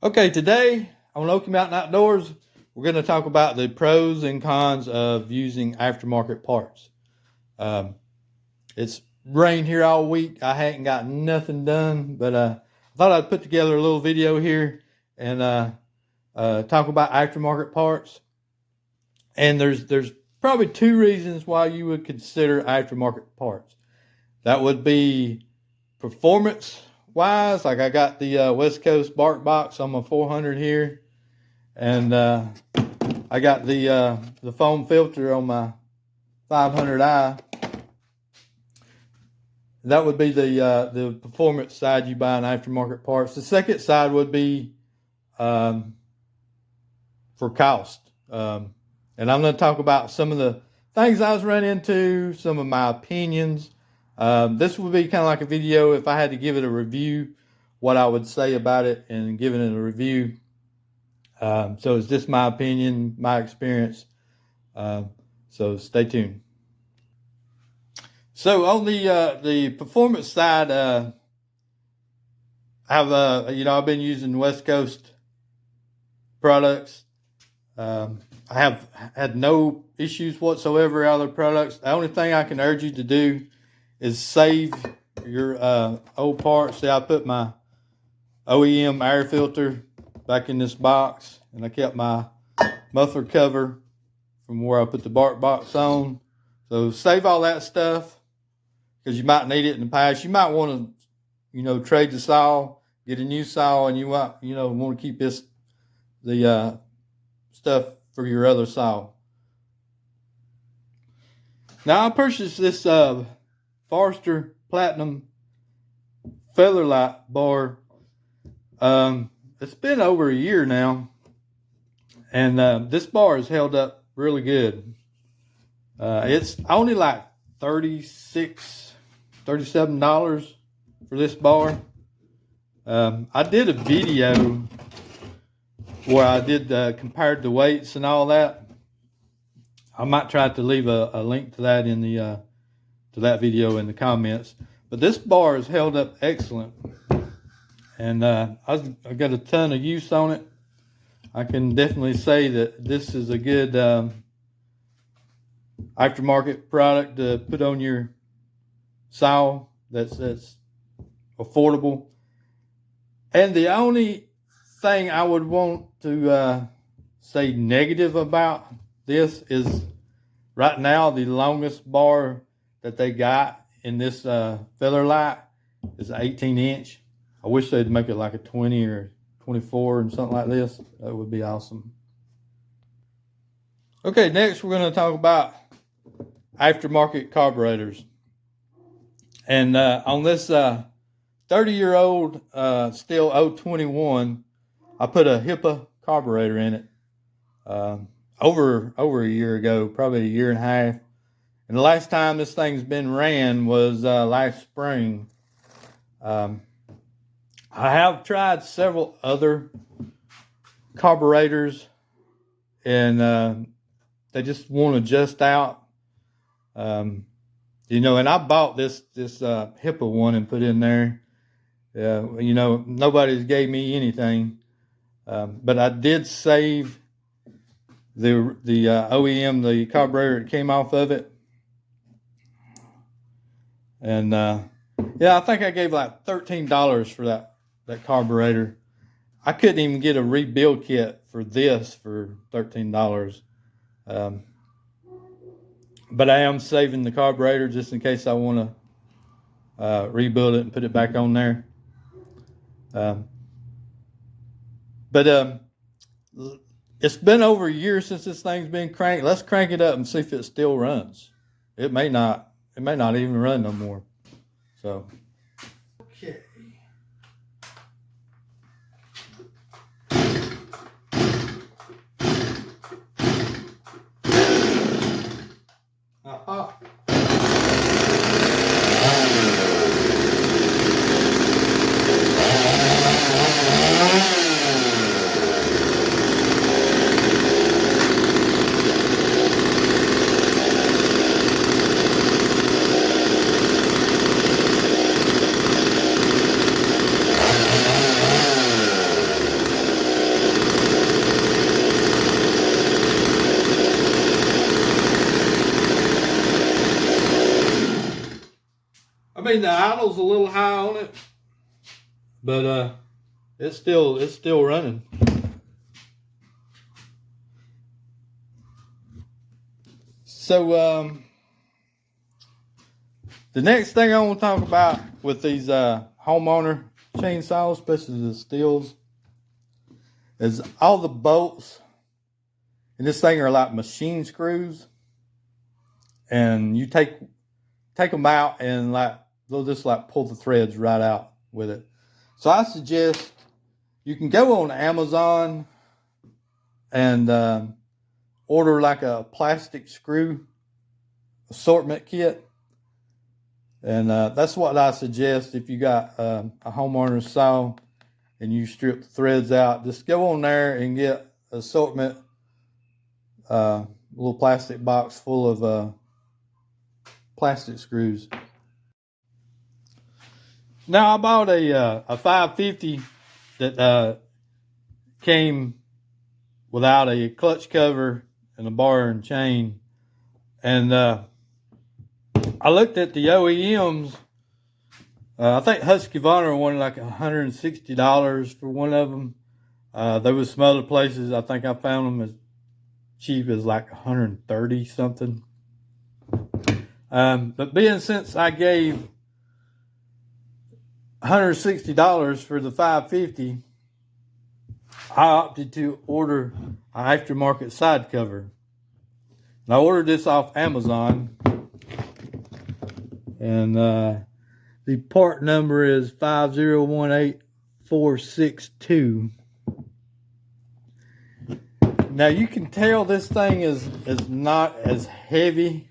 Okay, today on Okie Mountain Outdoors, we're going to talk about the pros and cons of using aftermarket parts. It's rained here all week. I hadn't got nothing done, but I thought I'd put together a little video here and talk about aftermarket parts. And there's probably two reasons why you would consider aftermarket parts. That would be performance wise, like I got the West Coast bark box on my 400 here, and I got the foam filter on my 500i. That would be the performance side you buy in aftermarket parts. The second side would be for cost, and I'm going to talk about some of the things I was running into, some of my opinions. This would be kind of like a video if I had to give it a review, what I would say about it and giving it a review. So it's just my opinion, my experience. So stay tuned. So on the performance side, I've been using West Coast products. I have had no issues whatsoever out of the products. The only thing I can urge you to do is save your old parts. See, I put my OEM air filter back in this box, and I kept my muffler cover from where I put the bark box on. So save all that stuff because you might need it in the past. You might want to, trade the saw, get a new saw, and you might, want to keep the stuff for your other saw. Now I purchased this Forester Platinum feather light bar. It's been over a year now, and this bar has held up really good. It's only like $37 for this bar. I did a video where I did compared the weights and all that. I might try to leave a link to that in the to that video in the comments. But this bar has held up excellent, and I got a ton of use on it. I can definitely say that this is a good aftermarket product to put on your saw that's affordable. And the only thing I would want to say negative about this is right now the longest bar that they got in this feather light is an 18-inch. I wish they'd make it like a 20 or 24 and something like this. That would be awesome. Okay, next we're going to talk about aftermarket carburetors. And on this 30-year-old Stihl 021, I put a HIPAA carburetor in it over a year ago, probably a year and a half. And the last time this thing's been ran was last spring. I have tried several other carburetors, and they just won't adjust out. And I bought this HIPAA one and put in there. Nobody's gave me anything, but I did save the OEM, the carburetor that came off of it. And I think I gave like $13 for that carburetor. I couldn't even get a rebuild kit for this for $13. But I am saving the carburetor just in case I want to rebuild it and put it back on there. But it's been over a year since this thing's been cranked. Let's crank it up and see if it still runs. It may not even run no more. So, okay. mean, the idle's a little high on it, but it's still running. So the next thing I want to talk about with these homeowner chainsaws, especially the Steels, is all the bolts in this thing are like machine screws, and you take them out and like they'll just like pull the threads right out with it. So I suggest you can go on Amazon and order like a plastic screw assortment kit. And that's what I suggest if you got a homeowner saw and you strip the threads out. Just go on there and get assortment, little plastic box full of plastic screws. Now I bought a 550 that came without a clutch cover and a bar and chain, and I looked at the OEMs. I think Husqvarna wanted like $160 for one of them. There was some other places. I think I found them as cheap as like 130 something. But being since I gave $160 for the 550, I opted to order an aftermarket side cover. And I ordered this off Amazon. And the part number is 5018462. Now you can tell this thing is not as heavy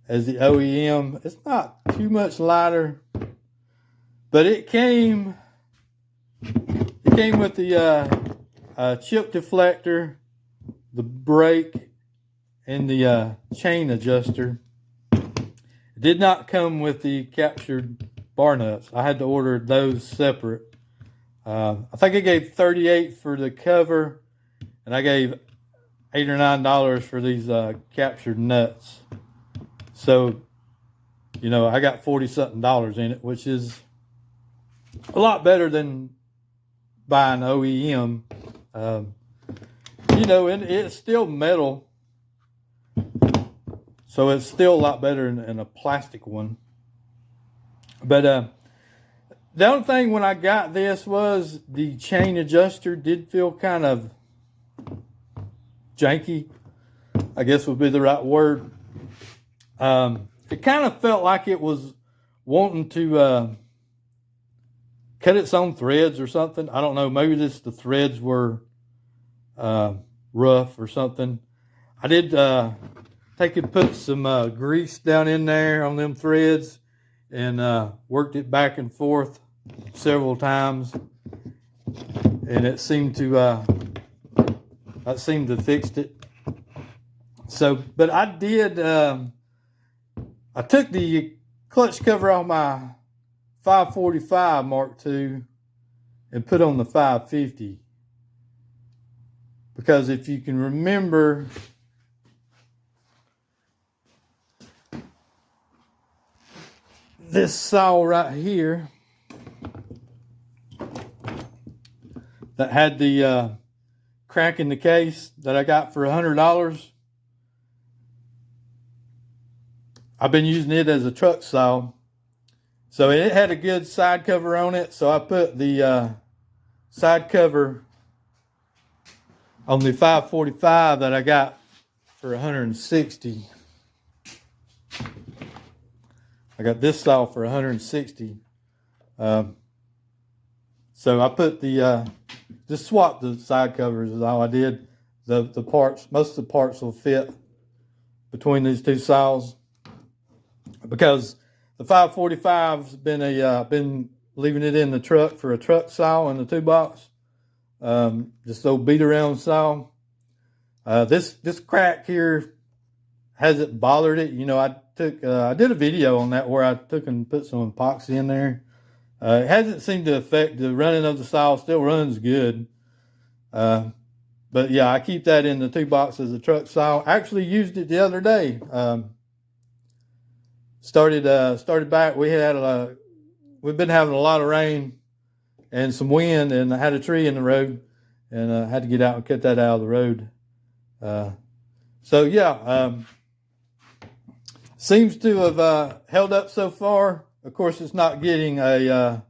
as the OEM. It's not too much lighter, but it came with the chip deflector, the brake, and the chain adjuster. It did not come with the captured bar nuts. I had to order those separate. I think I gave $38 for the cover, and I gave $8 or $9 for these captured nuts. So, you know, I got $40-something in it, which is a lot better than buying OEM. You know, and it's still metal, so it's still a lot better than a plastic one. But the only thing when I got this was the chain adjuster did feel kind of janky, I guess would be the right word. It kind of felt like it was wanting to cut its own threads or something. I don't know. Maybe just the threads were rough or something. I did take and put some grease down in there on them threads and worked it back and forth several times, and it seemed to fix it. So, but I did. I took the clutch cover off my 545 Mark II and put on the 550, because if you can remember, this saw right here that had the crack in the case that I got for $100, I've been using it as a truck saw. So it had a good side cover on it, so I put the side cover on the 545 that I got for $160. I got this saw for $160. So I put just swapped the side covers is all I did. The parts, most of the parts will fit between these two saws, because the 545's been leaving it in the truck for a truck saw in the 2-box. Just old beat around saw. This crack here hasn't bothered it. You know, I did a video on that where I took and put some epoxy in there. It hasn't seemed to affect the running of the saw. Still runs good. But yeah, I keep that in the 2-box as a truck saw. I actually used it the other day. started back. We've been having a lot of rain and some wind, and I had a tree in the road, and I had to get out and cut that out of the road. So yeah, seems to have held up so far. Of course, it's not getting a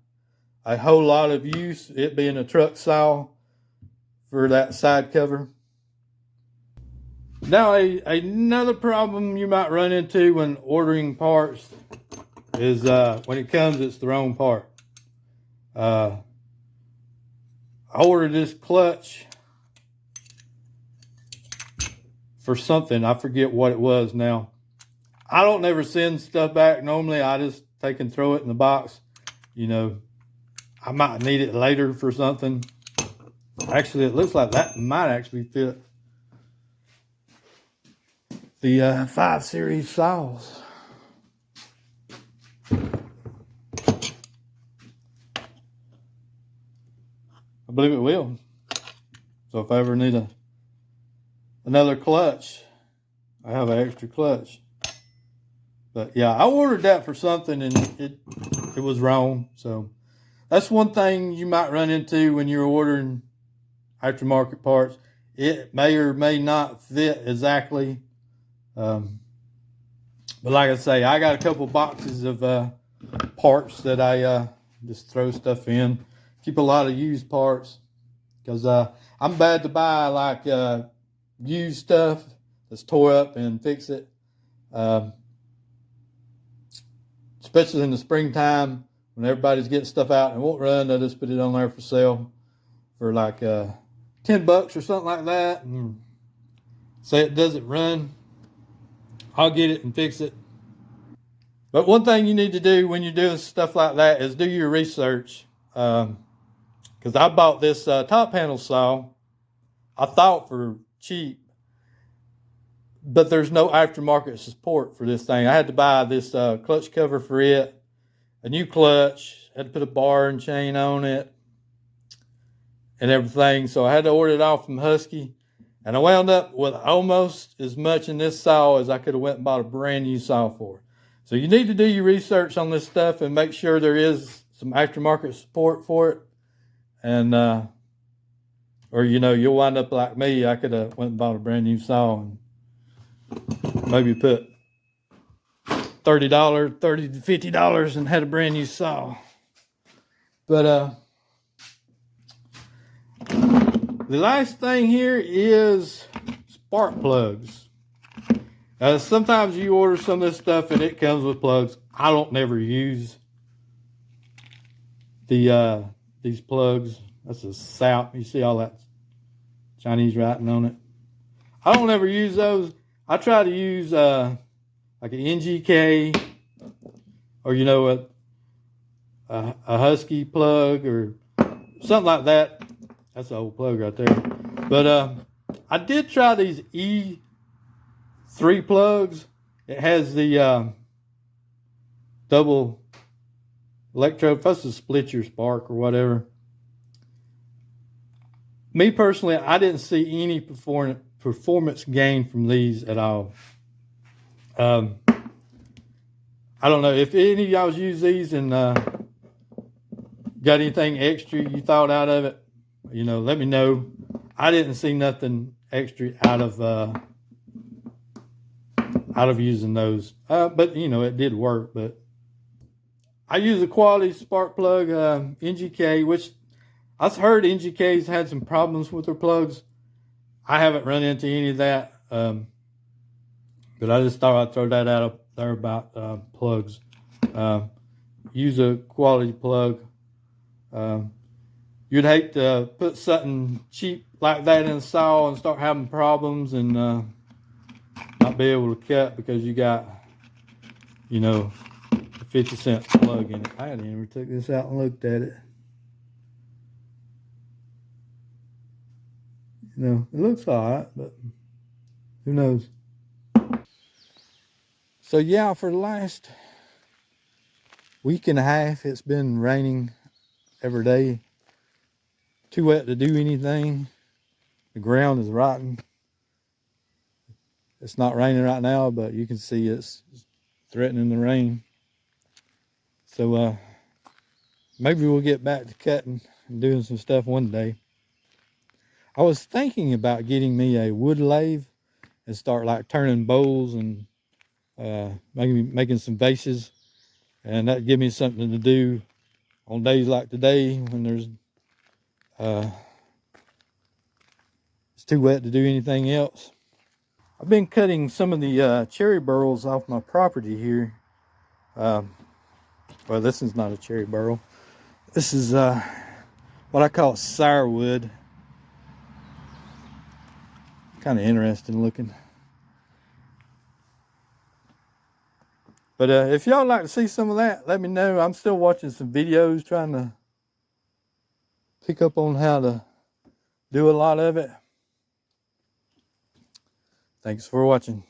whole lot of use, it being a truck saw for that side cover. Now, another problem you might run into when ordering parts is when it comes, it's the wrong part. I ordered this clutch for something. I forget what it was now. I don't never send stuff back. Normally, I just take and throw it in the box. You know, I might need it later for something. Actually, it looks like that might actually fit the 5 series saws. I believe it will. So if I ever need another clutch, I have an extra clutch. But yeah, I ordered that for something and it was wrong. So that's one thing you might run into when you're ordering aftermarket parts. It may or may not fit exactly. But like I say, I got a couple boxes of parts that I just throw stuff in. Keep a lot of used parts because I'm bad to buy like used stuff that's tore up and fix it. Especially in the springtime when everybody's getting stuff out and won't run, they'll just put it on there for sale for like $10 or something like that. And say it doesn't run, I'll get it and fix it. But one thing you need to do when you're doing stuff like that is do your research. Because I bought this top handle saw, I thought for cheap, but there's no aftermarket support for this thing. I had to buy this clutch cover for it, a new clutch, had to put a bar and chain on it and everything. So I had to order it off from Husky. And I wound up with almost as much in this saw as I could have went and bought a brand new saw for. So you need to do your research on this stuff and make sure there is some aftermarket support for it. And, or, you know, you'll wind up like me. I could have went and bought a brand new saw and maybe put $30, $30 to $50 and had a brand new saw. But, the last thing here is spark plugs. Sometimes you order some of this stuff and it comes with plugs. I don't never use these plugs. That's a sap. You see all that Chinese writing on it. I don't ever use those. I try to use like an NGK or you know a Husky plug or something like that. That's the old plug right there. But I did try these E3 plugs. It has the double electrode. Supposed to split your spark or whatever. Me personally, I didn't see any performance gain from these at all. I don't know if any of y'all use these and got anything extra you thought out of it. You know, let me know. I didn't see nothing extra out of using those. But you know, it did work. But I use a quality spark plug, NGK, which I've heard NGK's had some problems with their plugs. I haven't run into any of that. But I just thought I'd throw that out up there about plugs. Use a quality plug. You'd hate to put something cheap like that in a saw and start having problems and not be able to cut because you got, you know, a 50-cent plug in it. I hadn't even took this out and looked at it. You know, it looks all right, but who knows? So yeah, for the last week and a half, it's been raining every day. Too wet to do anything. The ground is rotten. It's not raining right now, but you can see it's threatening the rain. So maybe we'll get back to cutting and doing some stuff one day. I was thinking about getting me a wood lathe and start like turning bowls and maybe making some vases, and that'd give me something to do on days like today when there's it's too wet to do anything else. I've been cutting some of the cherry burls off my property here. Well, this is not a cherry burl. This is what I call sourwood. Kind of interesting looking. But if y'all like to see some of that, let me know. I'm still watching some videos trying to pick up on how to do a lot of it. Thanks for watching.